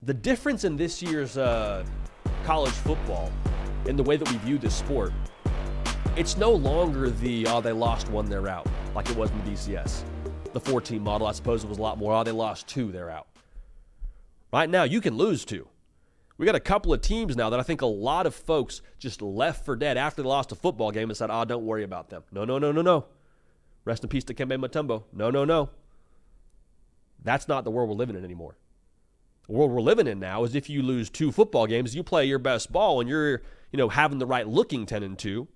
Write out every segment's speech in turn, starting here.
The difference in this year's college football in the way that we view this sport, it's no longer the, they lost one, they're out, like it was in the BCS. The 4-team model, I suppose it was a lot more, they lost 2, they're out. Right now, you can lose 2. We got a couple of teams now that I think a lot of folks just left for dead after they lost a football game and said, don't worry about them. No. Rest in peace to Kembe Mutombo. No. That's not the world we're living in anymore. The world we're living in now is if you lose 2 football games, you play your best ball and you're, having the right looking 10-2, you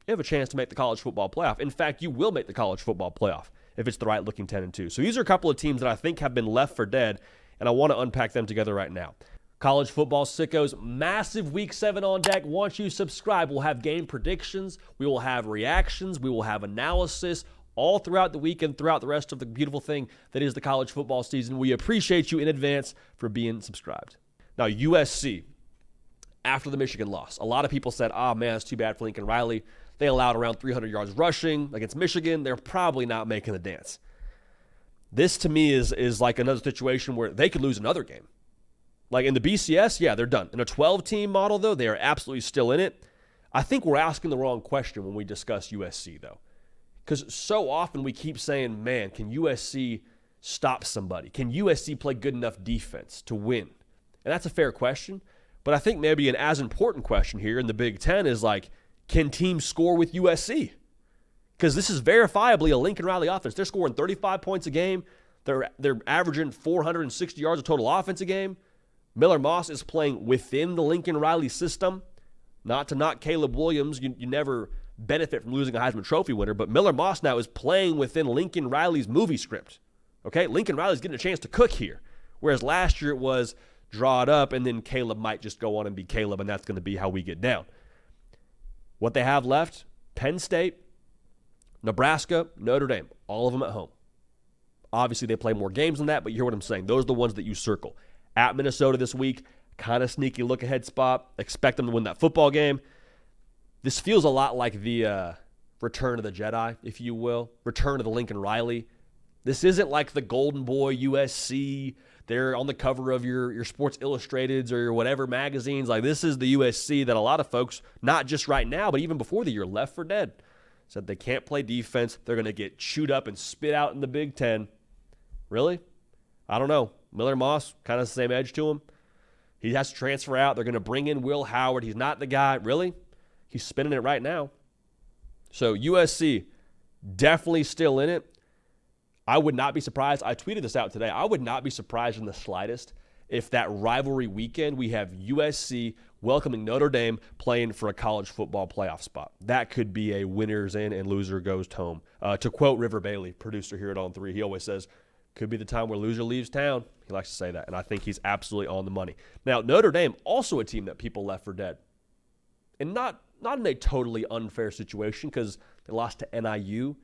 have a chance to make the college football playoff. In fact, you will make the college football playoff if it's the right looking 10-2. So these are a couple of teams that I think have been left for dead, and I want to unpack them together right now. College football sickos, massive Week 7 on deck. Once you subscribe, we'll have game predictions, we will have reactions, we will have analysis all throughout the week and throughout the rest of the beautiful thing that is the college football season. We appreciate you in advance for being subscribed. Now, USC, after the Michigan loss, a lot of people said, man, it's too bad for Lincoln Riley. They allowed around 300 yards rushing against Michigan. They're probably not making the dance. This, to me, is like another situation where they could lose another game. Like in the BCS, yeah, they're done. In a 12-team model, though, they are absolutely still in it. I think we're asking the wrong question when we discuss USC, though. Because so often we keep saying, man, can USC stop somebody? Can USC play good enough defense to win? And that's a fair question. But I think maybe an as important question here in the Big Ten is like, can teams score with USC? Because this is verifiably a Lincoln Riley offense. They're scoring 35 points a game. They're averaging 460 yards of total offense a game. Miller Moss is playing within the Lincoln Riley system. Not to knock Caleb Williams. You never benefit from losing a Heisman Trophy winner, but Miller Moss now is playing within Lincoln Riley's movie script. Okay? Lincoln Riley's getting a chance to cook here. Whereas last year it was draw it up, and then Caleb might just go on and be Caleb, and that's going to be how we get down. What they have left, Penn State, Nebraska, Notre Dame, all of them at home. Obviously, they play more games than that, but you hear what I'm saying. Those are the ones that you circle. At Minnesota this week, kind of sneaky look-ahead spot. Expect them to win that football game. This feels a lot like the Return of the Jedi, if you will. Return of the Lincoln Riley. This isn't like the Golden Boy USC. They're on the cover of your Sports Illustrateds or your whatever magazines. Like, this is the USC that a lot of folks, not just right now, but even before the year, left for dead. Said they can't play defense. They're going to get chewed up and spit out in the Big Ten. Really? I don't know. Miller Moss, kind of the same edge to him. He has to transfer out. They're going to bring in Will Howard. He's not the guy. Really? He's spinning it right now. So USC, definitely still in it. I would not be surprised. I tweeted this out today. I would not be surprised in the slightest if that rivalry weekend we have USC welcoming Notre Dame playing for a college football playoff spot. That could be a winners in and loser goes home. To quote River Bailey, producer here at On 3, he always says, could be the time where loser leaves town. He likes to say that, and I think he's absolutely on the money. Now, Notre Dame, also a team that people left for dead. And not in a totally unfair situation because they lost to NIU.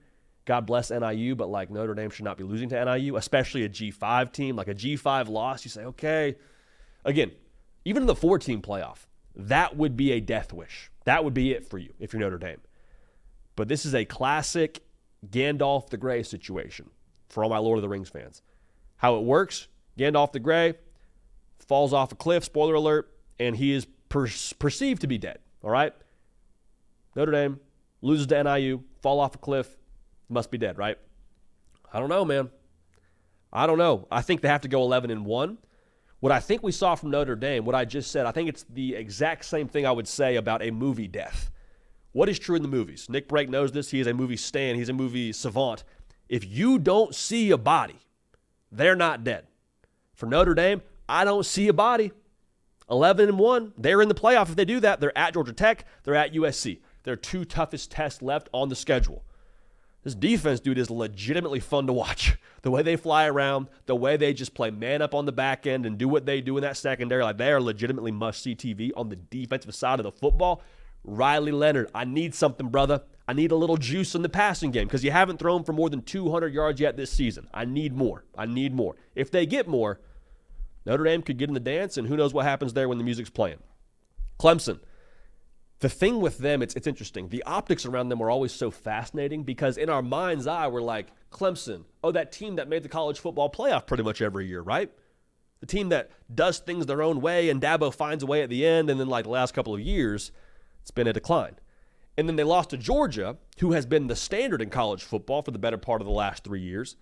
God bless NIU, but like Notre Dame should not be losing to NIU, especially a G5 team. Like a G5 loss, you say, okay. Again, even in the 4-team playoff, that would be a death wish. That would be it for you if you're Notre Dame. But this is a classic Gandalf the Grey situation for all my Lord of the Rings fans. How it works, Gandalf the Grey falls off a cliff, spoiler alert, and he is perceived to be dead, all right? Notre Dame loses to NIU, fall off a cliff, must be dead, right? I don't know, man. I don't know. I think they have to go 11-1. What I think we saw from Notre Dame, what I just said, I think it's the exact same thing I would say about a movie death. What is true in the movies? Nick Brake knows this. He is a movie stan. He's a movie savant. If you don't see a body, they're not dead. For Notre Dame, I don't see a body. 11-1. They're in the playoff if they do that. They're at Georgia Tech. They're at USC. They're 2 toughest tests left on the schedule. This defense, dude, is legitimately fun to watch. The way they fly around, the way they just play man up on the back end and do what they do in that secondary, like they are legitimately must-see TV on the defensive side of the football. Riley Leonard, I need something, brother. I need a little juice in the passing game because you haven't thrown for more than 200 yards yet this season. I need more. If they get more, Notre Dame could get in the dance, and who knows what happens there when the music's playing. Clemson. The thing with them, it's interesting. The optics around them are always so fascinating because in our mind's eye, we're like, Clemson, that team that made the college football playoff pretty much every year, right? The team that does things their own way and Dabo finds a way at the end, and then like the last couple of years, it's been a decline. And then they lost to Georgia, who has been the standard in college football for the better part of the last 3 years.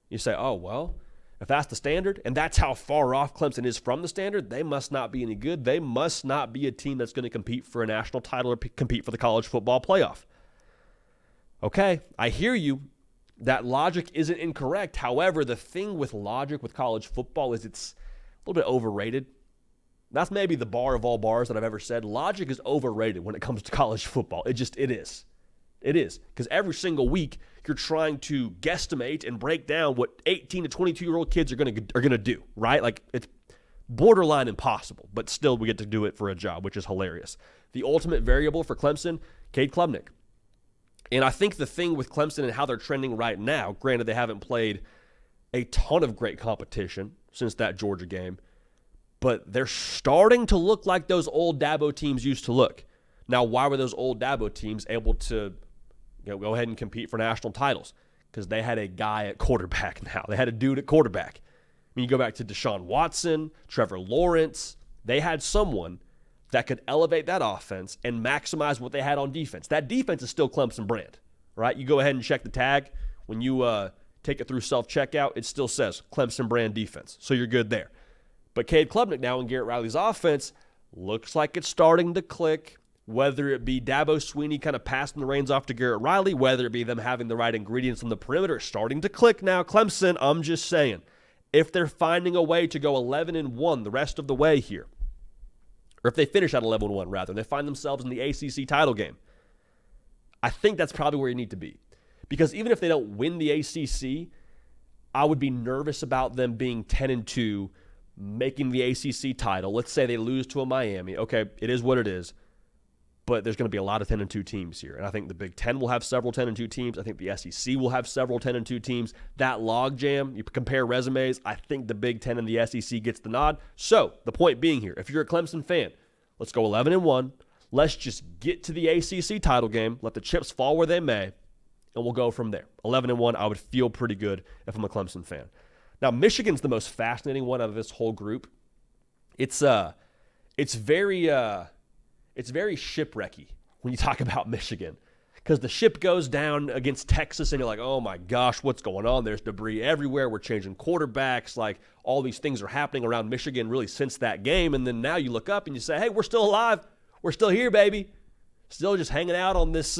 You say, oh, well, if that's the standard and that's how far off Clemson is from the standard, they must not be any good. They must not be a team that's going to compete for a national title or compete for the college football playoff. Okay, I hear you. That logic isn't incorrect. However, the thing with logic with college football is it's a little bit overrated. That's maybe the bar of all bars that I've ever said. Logic is overrated when it comes to college football. It is. It is. Because every single week, you're trying to guesstimate and break down what 18 to 22-year-old kids are gonna do, right? Like, it's borderline impossible, but still we get to do it for a job, which is hilarious. The ultimate variable for Clemson, Cade Klubnik. And I think the thing with Clemson and how they're trending right now, granted they haven't played a ton of great competition since that Georgia game, but they're starting to look like those old Dabo teams used to look. Now, why were those old Dabo teams able to go ahead and compete for national titles? Because they had a guy at quarterback now. They had a dude at quarterback. I mean, you go back to Deshaun Watson, Trevor Lawrence. They had someone that could elevate that offense and maximize what they had on defense. That defense is still Clemson brand, right? You go ahead and check the tag. When you take it through self-checkout, it still says Clemson brand defense. So you're good there. But Cade Klubnik now in Garrett Riley's offense looks like it's starting to click, whether it be Dabo Swinney kind of passing the reins off to Garrett Riley, whether it be them having the right ingredients on the perimeter. It's starting to click now. Clemson, I'm just saying, if they're finding a way to go 11-1 the rest of the way here, or if they finish at 11-1 rather, and they find themselves in the ACC title game, I think that's probably where you need to be. Because even if they don't win the ACC, I would be nervous about them being 10-2, making the ACC title. Let's say they lose to a Miami. Okay, it is what it is. But there's going to be a lot of 10-2 teams here. And I think the Big Ten will have several 10-2 teams. I think the SEC will have several 10-2 teams. That logjam, you compare resumes, I think the Big Ten and the SEC gets the nod. So the point being here, if you're a Clemson fan, let's go 11-1. Let's just get to the ACC title game. Let the chips fall where they may, and we'll go from there. 11-1, I would feel pretty good if I'm a Clemson fan. Now, Michigan's the most fascinating one out of this whole group. It's very shipwrecky when you talk about Michigan, because the ship goes down against Texas and you're like, oh my gosh, what's going on? There's debris everywhere. We're changing quarterbacks. Like, all these things are happening around Michigan really since that game. And then now you look up and you say, hey, we're still alive. We're still here, baby. Still just hanging out on this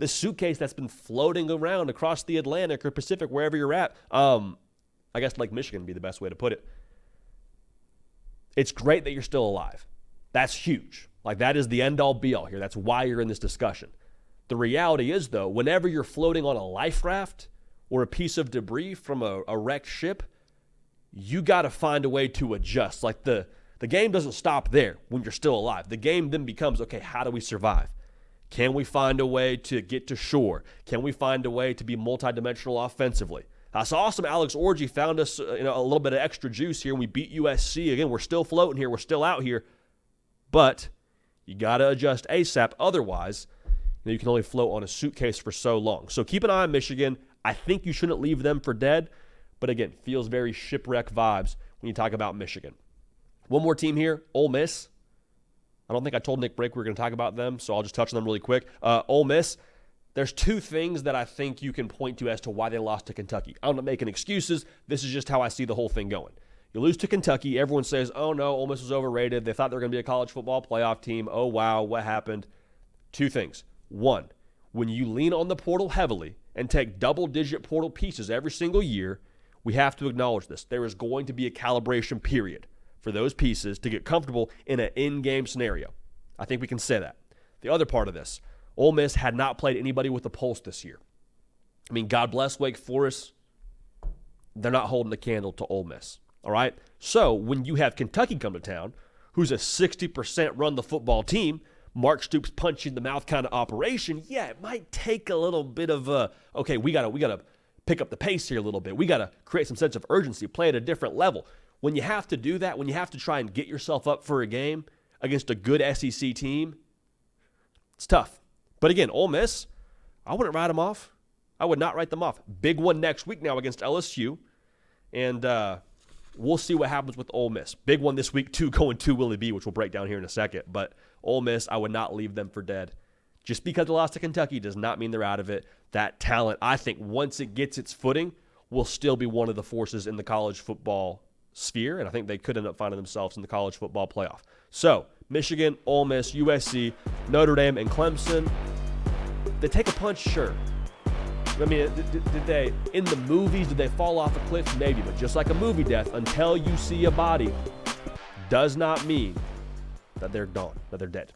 suitcase that's been floating around across the Atlantic or Pacific, wherever you're at. I guess Lake Michigan would be the best way to put it. It's great that you're still alive. That's huge. Like, that is the end-all, be-all here. That's why you're in this discussion. The reality is, though, whenever you're floating on a life raft or a piece of debris from a wrecked ship, you got to find a way to adjust. Like, the game doesn't stop there when you're still alive. The game then becomes, okay, how do we survive? Can we find a way to get to shore? Can we find a way to be multidimensional offensively? So awesome. Alex Orgy found us a little bit of extra juice here. We beat USC. Again, we're still floating here. We're still out here. But you got to adjust ASAP. Otherwise, you can only float on a suitcase for so long. So keep an eye on Michigan. I think you shouldn't leave them for dead. But again, feels very shipwreck vibes when you talk about Michigan. One more team here, Ole Miss. I don't think I told Nick Brake we were going to talk about them, so I'll just touch on them really quick. Ole Miss, there's two things that I think you can point to as to why they lost to Kentucky. I'm not making excuses. This is just how I see the whole thing going. You lose to Kentucky. Everyone says, oh, no, Ole Miss was overrated. They thought they were going to be a college football playoff team. Oh, wow, what happened? Two things. One, when you lean on the portal heavily and take double-digit portal pieces every single year, we have to acknowledge this. There is going to be a calibration period for those pieces to get comfortable in an in-game scenario. I think we can say that. The other part of this, Ole Miss had not played anybody with a pulse this year. I mean, God bless Wake Forest. They're not holding a candle to Ole Miss. All right? So when you have Kentucky come to town, who's a 60% run the football team, Mark Stoops punch you in the mouth kind of operation, yeah, it might take a little bit of okay, we gotta pick up the pace here a little bit. We gotta create some sense of urgency, play at a different level. When you have to do that, when you have to try and get yourself up for a game against a good SEC team, it's tough. But again, Ole Miss, I wouldn't write them off. I would not write them off. Big one next week now against LSU. And We'll see what happens with Ole Miss. Big one this week, too, going to Willie B, which we'll break down here in a second. But Ole Miss, I would not leave them for dead. Just because they lost to Kentucky does not mean they're out of it. That talent, I think, once it gets its footing, will still be one of the forces in the college football sphere, and I think they could end up finding themselves in the college football playoff. So, Michigan, Ole Miss, USC, Notre Dame, and Clemson, they take a punch, sure. I mean, did they, in the movies, did they fall off a cliff? Maybe, but just like a movie death, until you see a body, does not mean that they're gone, that they're dead.